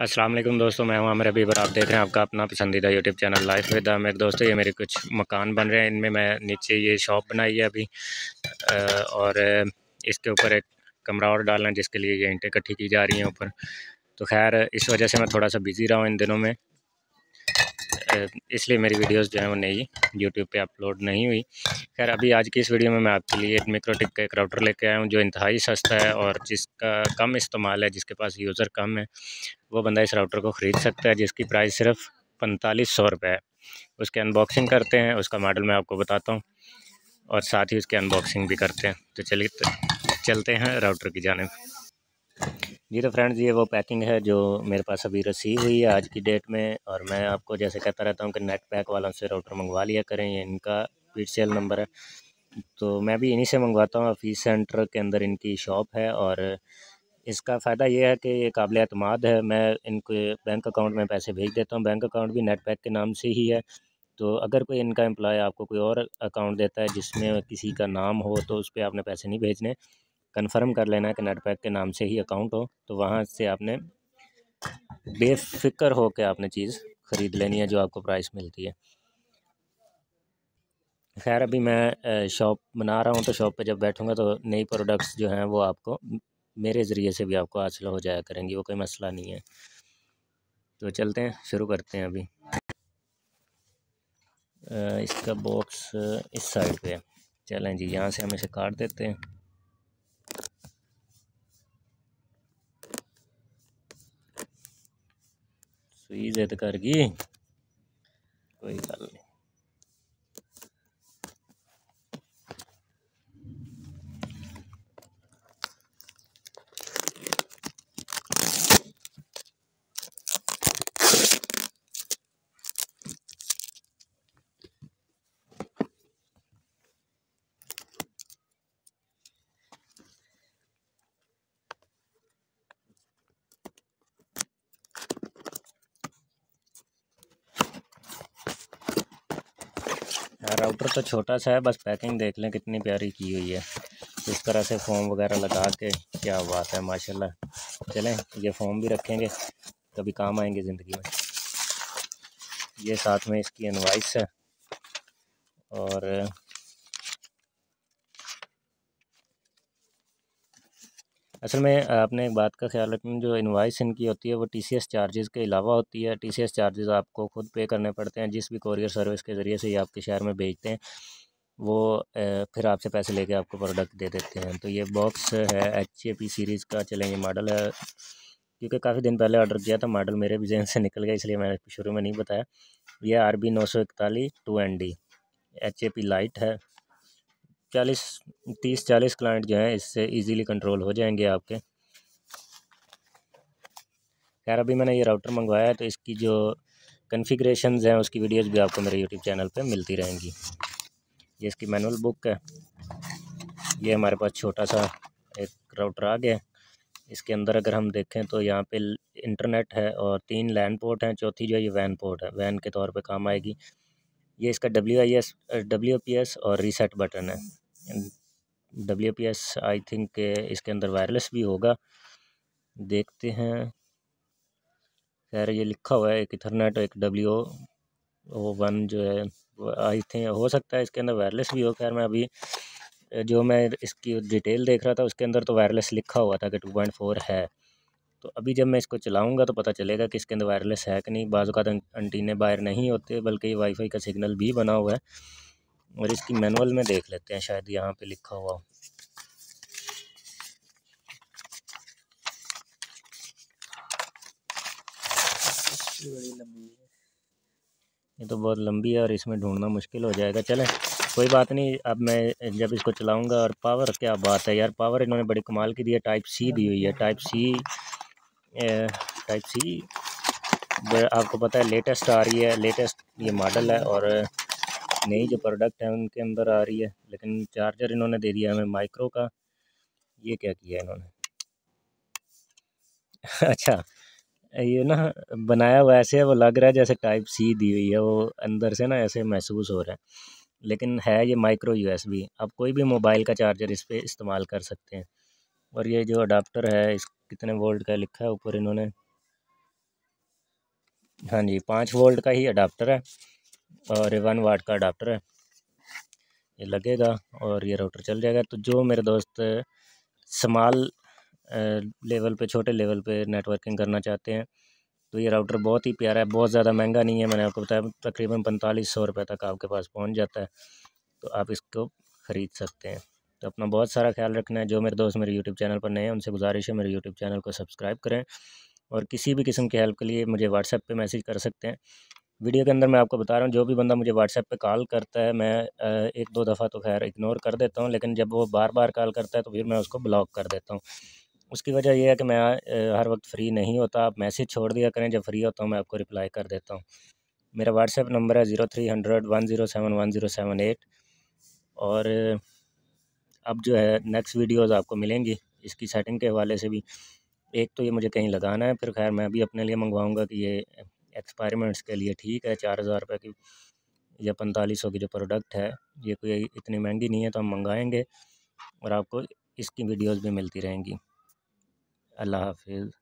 अस्सलाम वालेकुम दोस्तों, मैं हूं आमिर हबीब और आप देख रहे हैं आपका अपना पसंदीदा YouTube channel life with Aamir. दोस्तों, ये मेरे कुछ मकान बन रहे हैं। इनमें मैं नीचे ये शॉप बनाई है अभी और इसके ऊपर एक कमरा और डालना है जिसके लिए ये ईंटें इकट्ठी की जा रही हैं ऊपर। तो खैर इस वजह से मैं थोड़ा सा बिज़ी रहा हूँ इन दिनों में, इसलिए मेरी वीडियोस जो है वो नई यूट्यूब पे अपलोड नहीं हुई। खैर अभी आज की इस वीडियो में मैं आपके लिए एक मिक्रोटिक का एक राउटर लेके आया हूँ जो इंतहाई सस्ता है और जिसका कम इस्तेमाल है, जिसके पास यूज़र कम है वो बंदा इस राउटर को ख़रीद सकता है, जिसकी प्राइस सिर्फ 4500 रुपये है। उसकी अनबॉक्सिंग करते हैं, उसका मॉडल मैं आपको बताता हूँ और साथ ही उसकी अनबॉक्सिंग भी करते हैं। तो चलिए चलते हैं राउटर की जानिब। जी तो फ्रेंड्स, ये वो पैकिंग है जो मेरे पास अभी रिसीव हुई है आज की डेट में। और मैं आपको जैसे कहता रहता हूँ कि नेट पैक वालों से राउटर मंगवा लिया करें, ये इनका पीट सेल नंबर है। तो मैं भी इन्हीं से मंगवाता हूँ। ऑफिस सेंटर के अंदर इनकी शॉप है और इसका फ़ायदा ये है कि ये काबिल एतमाद है। मैं इनके बैंक अकाउंट में पैसे भेज देता हूँ, बैंक अकाउंट भी नेट पैक के नाम से ही है। तो अगर कोई इनका एम्प्लॉय आपको कोई और अकाउंट देता है जिसमें किसी का नाम हो तो उस पर आपने पैसे नहीं भेजने, कंफर्म कर लेना है कि नेट पैक के नाम से ही अकाउंट हो। तो वहाँ से आपने बेफ़िक्र हो के आपने चीज़ ख़रीद लेनी है जो आपको प्राइस मिलती है। खैर अभी मैं शॉप बना रहा हूँ, तो शॉप पे जब बैठूँगा तो नई प्रोडक्ट्स जो हैं वो आपको मेरे ज़रिए से भी आपको हासिल हो जाया करेंगी, वो कोई मसला नहीं है। तो चलते हैं, शुरू करते हैं अभी। इसका बॉक्स इस साइड पे है। चलें जी, यहाँ से हम इसे काट देते हैं। सुई जिद कर गई, कोई गल नहीं। राउटर तो छोटा सा है, बस पैकिंग देख लें कितनी प्यारी की हुई है। इस तरह से फोम वगैरह लगा के, क्या बात है माशाल्लाह। चलें, ये फोम भी रखेंगे, कभी काम आएंगे ज़िंदगी में। ये साथ में इसकी इनवाइस है और असल में आपने एक बात का ख्याल रखना, जो इनवाइस इनकी होती है वो टीसीएस चार्जेस के अलावा होती है। टीसीएस चार्जेस आपको खुद पे करने पड़ते हैं। जिस भी कोरियर सर्विस के ज़रिए से ये आपके शहर में भेजते हैं वो फिर आपसे पैसे लेके आपको प्रोडक्ट दे देते हैं। तो ये बॉक्स है HAP सीरीज़ का। चलें, ये मॉडल है, क्योंकि काफ़ी दिन पहले ऑर्डर किया था, मॉडल मेरे भी जहन से निकल गया, इसलिए मैंने शुरू में नहीं बताया। ये RB 941 2ND HAP लाइट है। 30-40 क्लाइंट जो हैं इससे इजीली कंट्रोल हो जाएंगे आपके। खैर अभी मैंने ये राउटर मंगवाया है, तो इसकी जो कॉन्फ़िगरेशंस हैं उसकी वीडियोस भी आपको मेरे यूट्यूब चैनल पे मिलती रहेंगी। ये इसकी मैनुअल बुक है। ये हमारे पास छोटा सा एक राउटर आ गया। इसके अंदर अगर हम देखें तो यहाँ पे इंटरनेट है और 3 लैन पोर्ट हैं, चौथी जो है ये वैन पोर्ट है, वैन के तौर पे काम आएगी। ये इसका WPS और रीसेट बटन है। WPS आई थिंक इसके अंदर वायरलेस भी होगा, देखते हैं। खैर ये लिखा हुआ है एक इथरनेट, एक WO1 जो है वो आई थिंक हो सकता है इसके अंदर वायरलेस भी हो। खैर मैं अभी जो मैं इसकी डिटेल देख रहा था उसके अंदर तो वायरलेस लिखा हुआ था कि 2.4 है। तो अभी जब मैं इसको चलाऊंगा तो पता चलेगा कि इसके अंदर वायरलेस है कि नहीं। बाज़ औक़ात एंटीने बाहर नहीं होते बल्कि ये वाईफाई का सिग्नल भी बना हुआ है। और इसकी मैनुअल में देख लेते हैं, शायद यहाँ पे लिखा हुआ हो। ये तो बहुत लंबी है और इसमें ढूंढना मुश्किल हो जाएगा। चलें कोई बात नहीं, अब मैं जब इसको चलाऊंगा। और पावर, क्या बात है यार, पावर इन्होंने बड़ी कमाल की दी है। टाइप C दी हुई है, टाइप सी आपको पता है लेटेस्ट आ रही है, लेटेस्ट ये मॉडल है और नई जो प्रोडक्ट है उनके अंदर आ रही है। लेकिन चार्जर इन्होंने दे दिया हमें माइक्रो का। ये क्या किया इन्होंने अच्छा, ये ना बनाया हुआ ऐसे है, वो लग रहा है जैसे टाइप C दी हुई है, वो अंदर से ना ऐसे महसूस हो रहा है, लेकिन है ये माइक्रो USB। आप कोई भी मोबाइल का चार्जर इस पर इस्तेमाल कर सकते हैं। और ये जो अडाप्टर है इस कितने वोल्ट का लिखा है ऊपर इन्होंने, हाँ जी, 5 वोल्ट का ही अडाप्टर है और 1 वाट का अडाप्टर है। ये लगेगा और ये राउटर चल जाएगा। तो जो मेरे दोस्त स्मॉल लेवल पे, छोटे लेवल पे नेटवर्किंग करना चाहते हैं तो ये राउटर बहुत ही प्यारा है, बहुत ज़्यादा महंगा नहीं है। मैंने आपको बताया तकरीबन 4500 रुपये तक आपके पास पहुंच जाता है, तो आप इसको ख़रीद सकते हैं। तो अपना बहुत सारा ख्याल रखना है। जो मेरे दोस्त मेरे यूट्यूब चैनल पर नए हैं उनसे गुजारिश है मेरे यूट्यूब चैनल को सब्सक्राइब करें, और किसी भी किस्म की हेल्प के लिए मुझे व्हाट्सएप पे मैसेज कर सकते हैं। वीडियो के अंदर मैं आपको बता रहा हूँ, जो भी बंदा मुझे व्हाट्सएप पे कॉल करता है मैं एक दो दफ़ा तो खैर इग्नोर कर देता हूँ, लेकिन जब वो बार बार कॉल करता है तो फिर मैं उसको ब्लॉक कर देता हूँ। उसकी वजह यह है कि मैं हर वक्त फ्री नहीं होता। आप मैसेज छोड़ दिया करें, जब फ्री होता हूँ मैं आपको रिप्लाई कर देता हूँ। मेरा व्हाट्सएप नंबर है 0300 107107 8। और अब जो है नेक्स्ट वीडियोज़ आपको मिलेंगी इसकी सेटिंग के हवाले से भी। एक तो ये मुझे कहीं लगाना है, फिर खैर मैं भी अपने लिए मंगवाऊंगा कि ये एक्सपेरिमेंट्स के लिए ठीक है। 4000 रुपये की या 4500 की जो प्रोडक्ट है, ये कोई इतनी महंगी नहीं है, तो हम मंगाएंगे और आपको इसकी वीडियोज़ भी मिलती रहेंगी। अल्लाह हाफिज़।